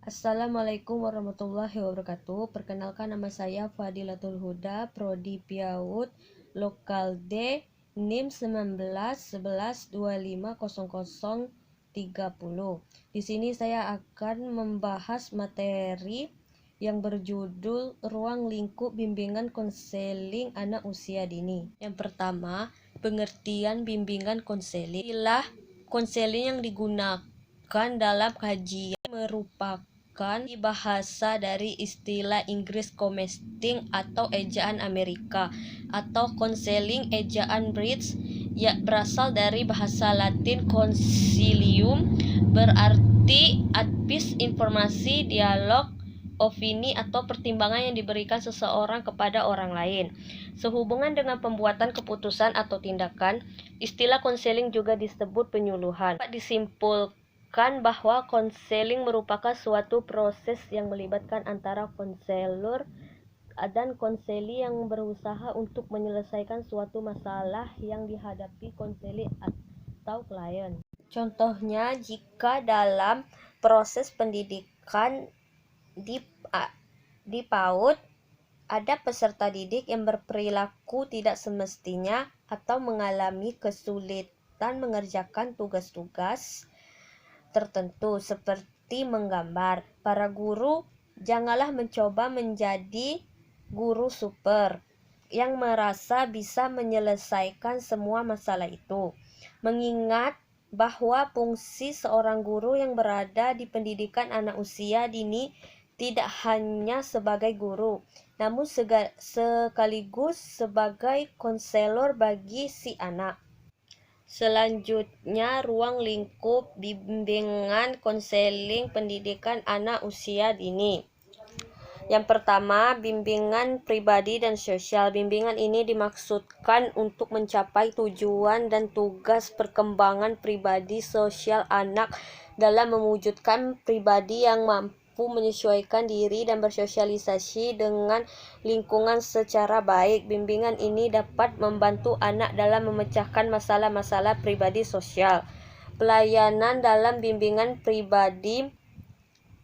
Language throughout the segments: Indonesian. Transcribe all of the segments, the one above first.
Assalamualaikum warahmatullahi wabarakatuh. Perkenalkan, nama saya Fadilatul Huda, Prodi PIAUD, Lokal D, NIM 1911250030. Di sini saya akan membahas materi yang berjudul Ruang Lingkup Bimbingan Konseling Anak Usia Dini. Yang pertama, pengertian bimbingan konseling. Istilah konseling yang digunakan dalam kajian merupakan bahasa dari istilah Inggris commesting atau ejaan Amerika, atau konseling ejaan British, berasal dari bahasa Latin consilium, berarti advice, informasi, dialog, opini atau pertimbangan yang diberikan seseorang kepada orang lain. Sehubungan dengan pembuatan keputusan atau tindakan, istilah konseling juga disebut penyuluhan. Dapat disimpulkan bahwa konseling merupakan suatu proses yang melibatkan antara konselor dan konseli yang berusaha untuk menyelesaikan suatu masalah yang dihadapi konseli atau klien. Contohnya, jika dalam proses pendidikan di PAUD ada peserta didik yang berperilaku tidak semestinya atau mengalami kesulitan mengerjakan tugas-tugas tertentu seperti menggambar, para guru janganlah mencoba menjadi guru super yang merasa bisa menyelesaikan semua masalah itu. Mengingat bahwa fungsi seorang guru yang berada di pendidikan anak usia dini tidak hanya sebagai guru, namun sekaligus sebagai konselor bagi si anak. Selanjutnya, ruang lingkup bimbingan konseling pendidikan anak usia dini. Yang pertama, bimbingan pribadi dan sosial. Bimbingan ini dimaksudkan untuk mencapai tujuan dan tugas perkembangan pribadi sosial anak dalam mewujudkan pribadi yang mampu menyesuaikan diri dan bersosialisasi dengan lingkungan secara baik. Bimbingan ini dapat membantu anak dalam memecahkan masalah-masalah pribadi sosial. Pelayanan dalam bimbingan pribadi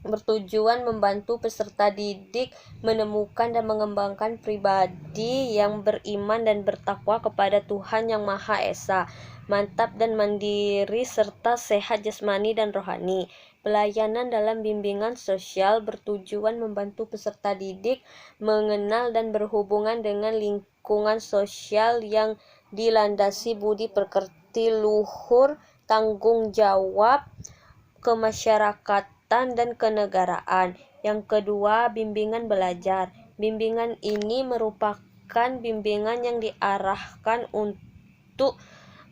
bertujuan membantu peserta didik menemukan dan mengembangkan pribadi yang beriman dan bertakwa kepada Tuhan Yang Maha Esa, mantap dan mandiri, serta sehat jasmani dan rohani. Pelayanan dalam bimbingan sosial bertujuan membantu peserta didik mengenal dan berhubungan dengan lingkungan sosial yang dilandasi budi pekerti luhur, tanggung jawab, kemasyarakatan dan kenegaraan. Yang kedua, bimbingan belajar. Bimbingan ini merupakan bimbingan yang diarahkan untuk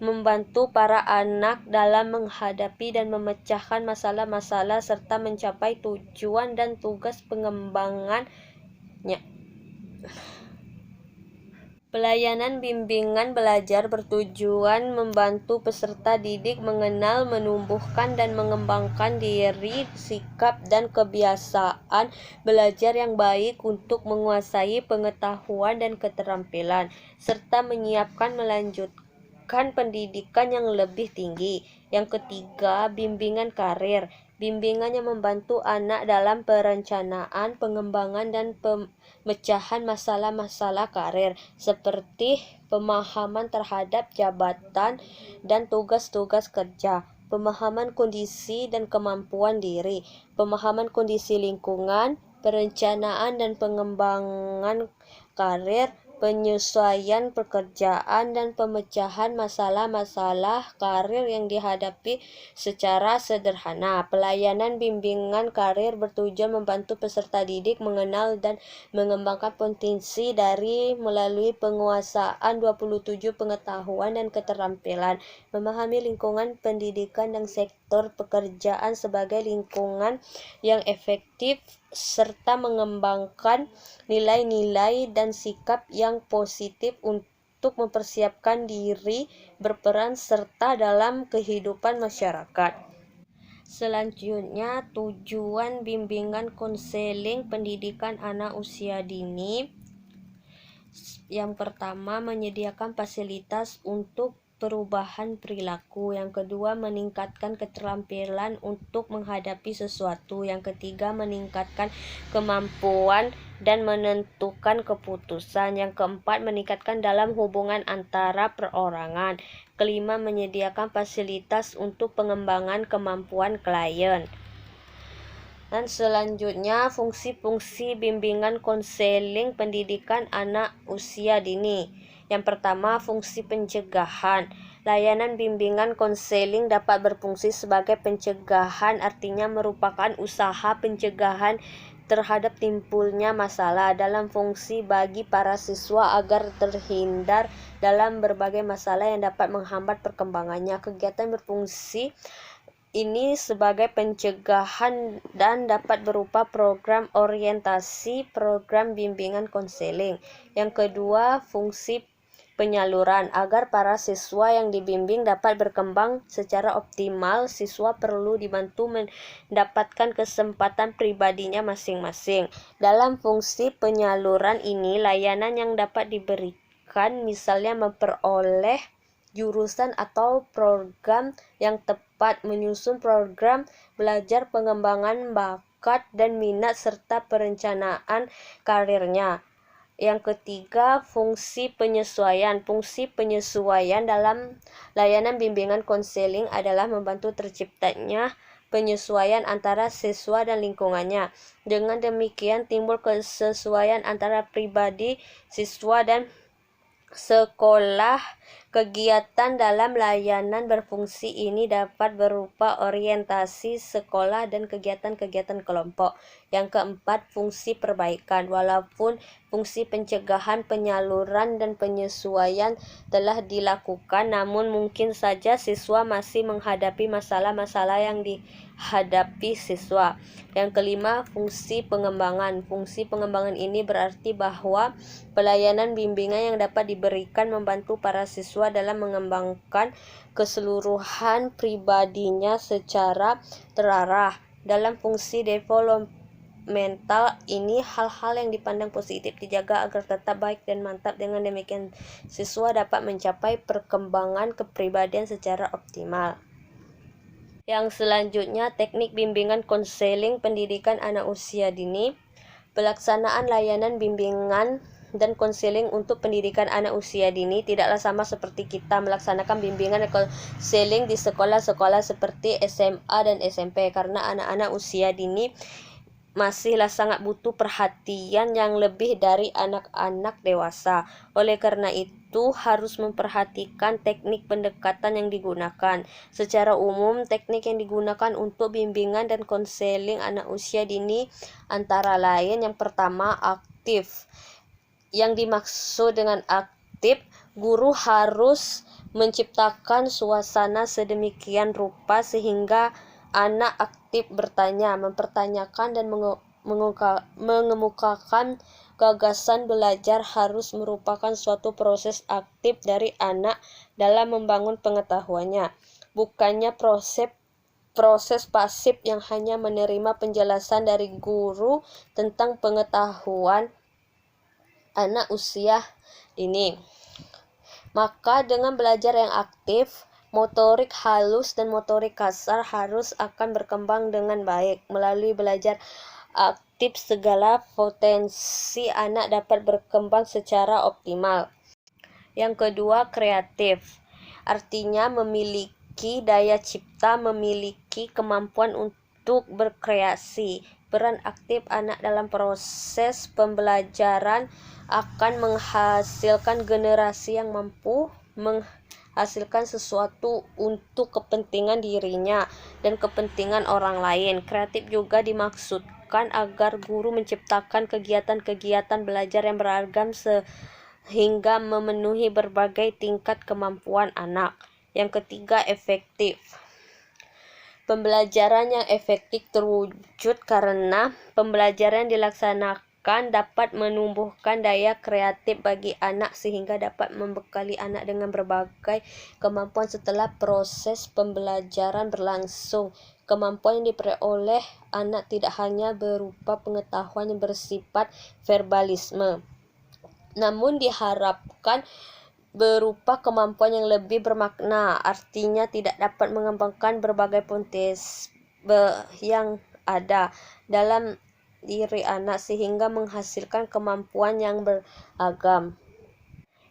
membantu para anak dalam menghadapi dan memecahkan masalah-masalah serta mencapai tujuan dan tugas pengembangannya. Pelayanan bimbingan belajar bertujuan membantu peserta didik mengenal, menumbuhkan, dan mengembangkan diri, sikap, dan kebiasaan belajar yang baik untuk menguasai pengetahuan dan keterampilan, serta menyiapkan melanjutkan pendidikan yang lebih tinggi. Yang ketiga, bimbingan karir. Bimbingan yang membantu anak dalam perencanaan, pengembangan, dan pemecahan masalah-masalah karir, seperti pemahaman terhadap jabatan dan tugas-tugas kerja, pemahaman kondisi dan kemampuan diri, pemahaman kondisi lingkungan, perencanaan dan pengembangan karir, penyesuaian pekerjaan, dan pemecahan masalah-masalah karir yang dihadapi secara sederhana. Pelayanan bimbingan karir bertujuan membantu peserta didik mengenal dan mengembangkan potensi dari melalui penguasaan 27 pengetahuan dan keterampilan, memahami lingkungan pendidikan dan sektor pekerjaan sebagai lingkungan yang efektif, serta mengembangkan nilai-nilai dan sikap yang positif untuk mempersiapkan diri berperan serta dalam kehidupan masyarakat. Selanjutnya, tujuan bimbingan konseling pendidikan anak usia dini. Yang pertama, menyediakan fasilitas untuk perubahan perilaku. Yang kedua, meningkatkan keterampilan untuk menghadapi sesuatu. Yang ketiga, meningkatkan kemampuan dan menentukan keputusan. Yang keempat, meningkatkan dalam hubungan antara perorangan. Kelima, menyediakan fasilitas untuk pengembangan kemampuan klien. Dan selanjutnya, fungsi-fungsi bimbingan konseling pendidikan anak usia dini. Yang pertama, fungsi pencegahan. Layanan bimbingan konseling dapat berfungsi sebagai pencegahan, artinya merupakan usaha pencegahan terhadap timbulnya masalah dalam fungsi bagi para siswa agar terhindar dalam berbagai masalah yang dapat menghambat perkembangannya. Kegiatan berfungsi ini sebagai pencegahan dan dapat berupa program orientasi, program bimbingan konseling. Yang kedua, fungsi penyaluran. Agar para siswa yang dibimbing dapat berkembang secara optimal, siswa perlu dibantu mendapatkan kesempatan pribadinya masing-masing. Dalam fungsi penyaluran ini, layanan yang dapat diberikan misalnya memperoleh jurusan atau program yang tepat, menyusun program belajar, pengembangan bakat dan minat, serta perencanaan karirnya. Yang ketiga, fungsi penyesuaian. Fungsi penyesuaian dalam layanan bimbingan konseling adalah membantu terciptanya penyesuaian antara siswa dan lingkungannya. Dengan demikian, timbul kesesuaian antara pribadi, siswa, dan sekolah. Kegiatan dalam layanan berfungsi ini dapat berupa orientasi sekolah dan kegiatan-kegiatan kelompok. Yang keempat, fungsi perbaikan. Walaupun fungsi pencegahan, penyaluran, dan penyesuaian telah dilakukan, namun mungkin saja siswa masih menghadapi masalah-masalah yang dihadapi siswa. Yang kelima, fungsi pengembangan. Fungsi pengembangan ini berarti bahwa pelayanan bimbingan yang dapat diberikan membantu para siswa dalam mengembangkan keseluruhan pribadinya secara terarah. Dalam fungsi developmental ini, hal-hal yang dipandang positif dijaga agar tetap baik dan mantap. Dengan demikian, siswa dapat mencapai perkembangan kepribadian secara optimal. Yang selanjutnya, teknik bimbingan konseling pendidikan anak usia dini. Pelaksanaan layanan bimbingan dan konseling untuk pendidikan anak usia dini tidaklah sama seperti kita melaksanakan bimbingan dan konseling di sekolah-sekolah seperti SMA dan SMP, karena anak-anak usia dini masihlah sangat butuh perhatian yang lebih dari anak-anak dewasa. Oleh karena itu, harus memperhatikan teknik pendekatan yang digunakan. Secara umum, teknik yang digunakan untuk bimbingan dan konseling anak usia dini antara lain: yang pertama, aktif. Yang dimaksud dengan aktif, guru harus menciptakan suasana sedemikian rupa sehingga anak aktif bertanya, mempertanyakan, dan mengemukakan gagasan belajar. Harus merupakan suatu proses aktif dari anak dalam membangun pengetahuannya, bukannya proses pasif yang hanya menerima penjelasan dari guru tentang pengetahuan anak usia dini. Maka dengan belajar yang aktif, motorik halus dan motorik kasar harus akan berkembang dengan baik. Melalui belajar aktif, segala potensi anak dapat berkembang secara optimal. Yang kedua, kreatif. Artinya memiliki daya cipta, memiliki kemampuan untuk berkreasi. Peran aktif anak dalam proses pembelajaran akan menghasilkan generasi yang mampu menghasilkan sesuatu untuk kepentingan dirinya dan kepentingan orang lain. Kreatif juga dimaksudkan agar guru menciptakan kegiatan-kegiatan belajar yang beragam sehingga memenuhi berbagai tingkat kemampuan anak. Yang ketiga, efektif. Pembelajaran yang efektif terwujud karena pembelajaran dilaksanakan dapat menumbuhkan daya kreatif bagi anak sehingga dapat membekali anak dengan berbagai kemampuan setelah proses pembelajaran berlangsung. Kemampuan yang diperoleh anak tidak hanya berupa pengetahuan yang bersifat verbalisme, namun diharapkan berupa kemampuan yang lebih bermakna, artinya tidak dapat mengembangkan berbagai potensi yang ada dalam diri anak sehingga menghasilkan kemampuan yang beragam.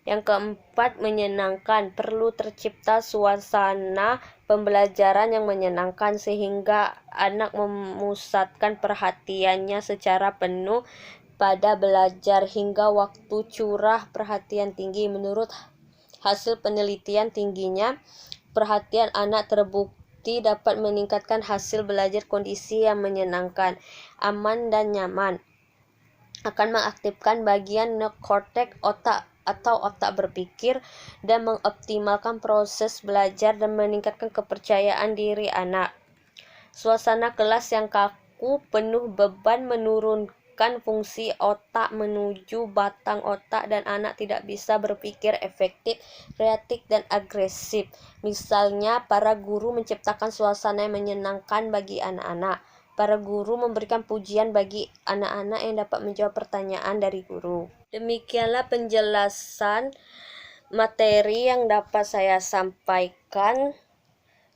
Yang keempat, menyenangkan. Perlu tercipta suasana pembelajaran yang menyenangkan sehingga anak memusatkan perhatiannya secara penuh pada belajar hingga waktu curah perhatian tinggi. Menurut hasil penelitian, tingginya perhatian anak terbukti dapat meningkatkan hasil belajar. Kondisi yang menyenangkan, aman, dan nyaman akan mengaktifkan bagian neokorteks otak atau otak berpikir dan mengoptimalkan proses belajar dan meningkatkan kepercayaan diri anak. Suasana kelas yang kaku, penuh beban menurunkan fungsi otak menuju batang otak dan anak tidak bisa berpikir efektif, kreatif, dan agresif. Misalnya, para guru menciptakan suasana yang menyenangkan bagi anak-anak. Para guru memberikan pujian bagi anak-anak yang dapat menjawab pertanyaan dari guru. Demikianlah penjelasan materi yang dapat saya sampaikan.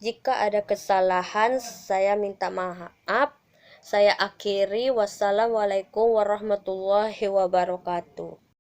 Jika ada kesalahan, saya minta maaf. Saya akhiri. Wassalamualaikum warahmatullahi wabarakatuh.